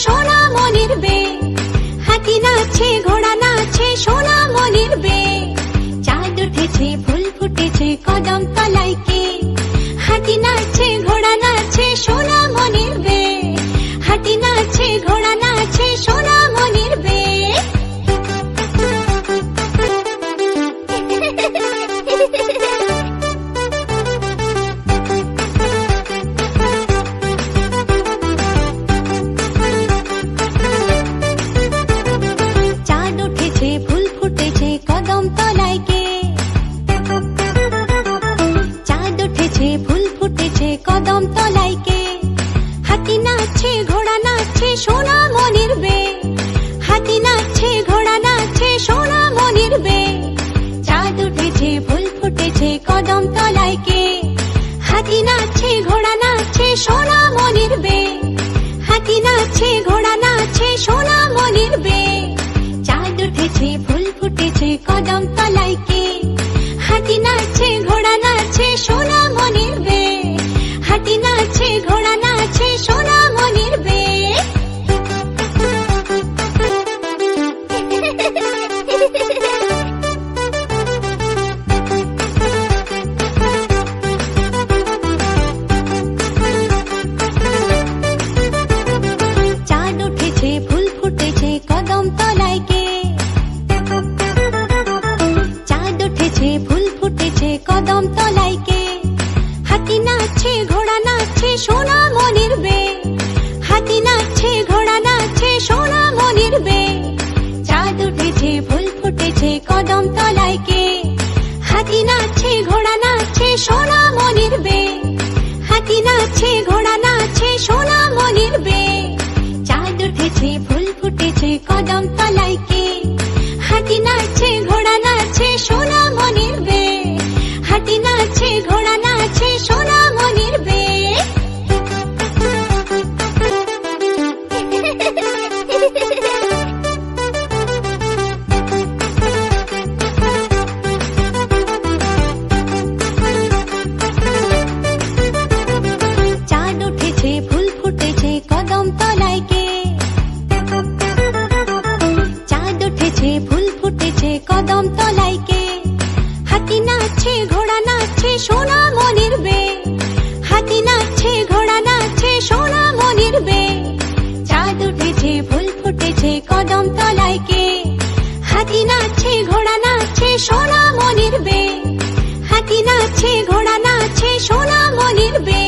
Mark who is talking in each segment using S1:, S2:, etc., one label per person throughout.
S1: সোনামণির বে, হাতি নাচছে ঘোড়া নাচছে সোনামণির বে, চাঁদ উঠেছে ফুল ফুটেছে কদম তলায় কে, হাতি নাচছে ঘোড়া নাচছে সোনামণির বে, হাতি নাচছে ঘোড়া নাচছে সোনামণির বে। কদম তলায় কে, হাতি নাচছে ঘোড়া নাচছে সোনামণির বে, হাতি নাচছে ঘোড়া নাচছে সোনামণির বে, চাঁদ উঠেছে ফুল ফুটেছে কদম তলায় কে, হাতি নাচছে ঘোড়া নাচছে সোনামণির বে, হাতি নাচছে ঘোড়া নাচছে সোনামণির বে, চাঁদ উঠেছে ফুল ফুটেছে কদম তলায় কে, হাতি নাচছে ঘোড়া নাচছে সোনামণির বে, হাতি নাচছে ঘোড়া নাচছে সোনামণির বে। চাঁদ উঠেছে ফুল ফুটেছে কদম তলায় কে, চাঁদ উঠেছে ফুল ফুটেছে কদম তলায় কে, হাতি নাচছে ঘোড়া নাচছে সোনামণির বে, হাতি নাচছে ঘোড়া নাচছে সোনামণির বে, চাঁদ উঠেছে ফুল ফুটেছে কদম তলায় কে, হাতি নাচছে ঘোড়া নাচছে সোনামণির বে, হাতি নাচছে ঘোড়া নাচছে সোনামণির বে, চাঁদ উঠেছে ফুল ফুটেছে কদম তলায় কে, হাতি নাচছে ঘোড়া নাচছে সোনামণির বে, হাতি নাচছে ঘোড়া নাচছে সোনামণির বে। চাঁদ উঠেছে ফুল ফুটেছে কদম তলায় কে, চাঁদ উঠেছে ফুল ফুটেছে কদম তলায় কে, হাতি নাচছে ঘোড়া নাচছে সোনামণির বে, হাতি নাচছে ঘোড়া নাচছে সোনামণির বে, চাঁদ উঠেছে ফুল ফুটেছে কদম তলায় কে, হাতি নাচছে ঘোড়া নাচছে সোনামণির বে, হাতি নাচছে ঘোড়া নাচছে সোনামণির বে,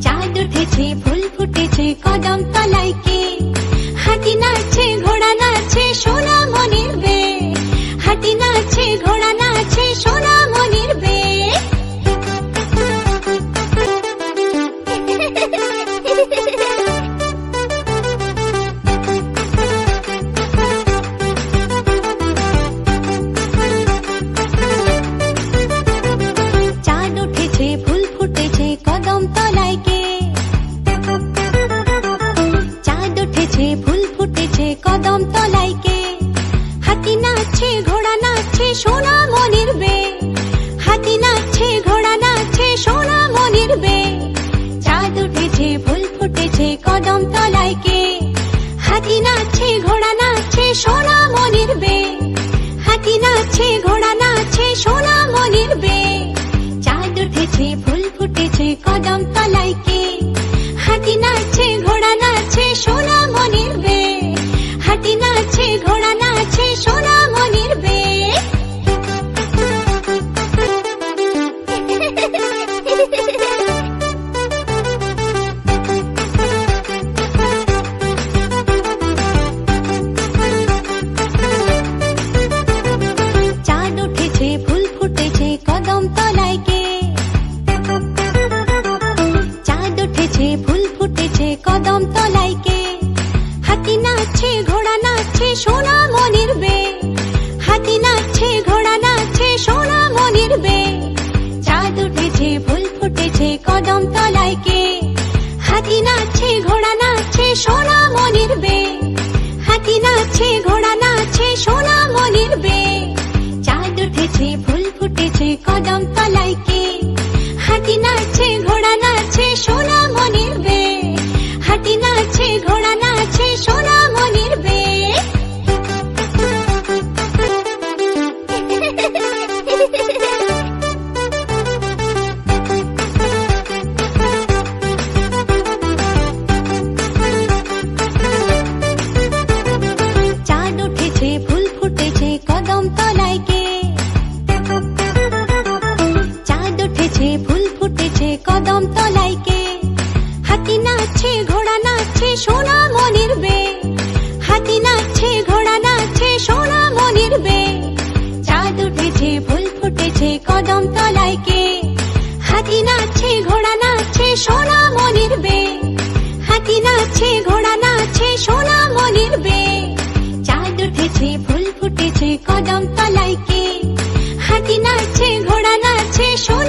S1: চাঁদ উঠেছে ফুল ফুটেছে কদম তলায় কে, হাতি নাচছে ঘোড়া নাচছে সোনামণির বে, হাতি নাচছে ঘোড়া নাচছে সোনামণির বে। চাঁদ উঠেছে ফুল ফুটেছে কদম তলায় কে, চাঁদ উঠেছে ফুল ফুটেছে কদম তলায় কে, হাতি নাচছে ঘোড়া নাচছে সোনামণির বে, হাতি নাচছে ঘোড়া নাচছে সোনামণির বে, চাঁদ উঠেছে ফুল ফুটেছে কদম তলায় কে, হাতি নাচছে ঘোড়া নাচছে সোনামণির বে, হাতি নাচছে ঘোড়া নাচছে সোনামণির বে, চাঁদ উঠেছে ফুল ফুটেছে কদম তলায় কে, হাতি নাচছে ঘোড়া নাচছে সোনামণির বে, হাতি নাচছে ঘোড়া নাচছে সোনামণির বে। চাঁদ উঠেছে ফুল ফুটেছে কদম তলায় কে, চাঁদ উঠেছে ফুল ফুটেছে কদম তলায় কে, হাতি নাচছে ঘোড়া নাচছে সোনামণির বে, হাতি নাচছে ঘোড়া নাচছে সোনামণির বে, চাঁদ উঠেছে ফুল ফুটেছে কদম তলায় কে, হাতি নাচছে ঘোড়া নাচছে সোনামণির বে, হাতি নাচছে ঘোড়া নাচছে সোনামণির বে, চাঁদ উঠেছে ফুল ফুটেছে কদম তলায় কে, হাতি নাচছে ঘোড়া নাচছে সোনামণির বে, হাতি নাচছে ঘোড়া নাচছে উঠেছে ফুল ফুটেছে কদম তলায় কে হাতি নাচছে ঘোড়া নাচছে সোনা মনির বে হাতি নাচছে ঘোড়া নাচছে সোনা মনির বে চাঁদ উঠেছে ফুল ফুটেছে কদম তলায় কে হাতি নাচছে ঘোড়া নাচছে সোনা মনির বে হাতি নাচছে ঘোড়া নাচছে সোনা মনির বে চাঁদ উঠেছে ফুল ফুটেছে কদম তলায় কে হাতি নাচছে ঘোড়া নাচছে সোনা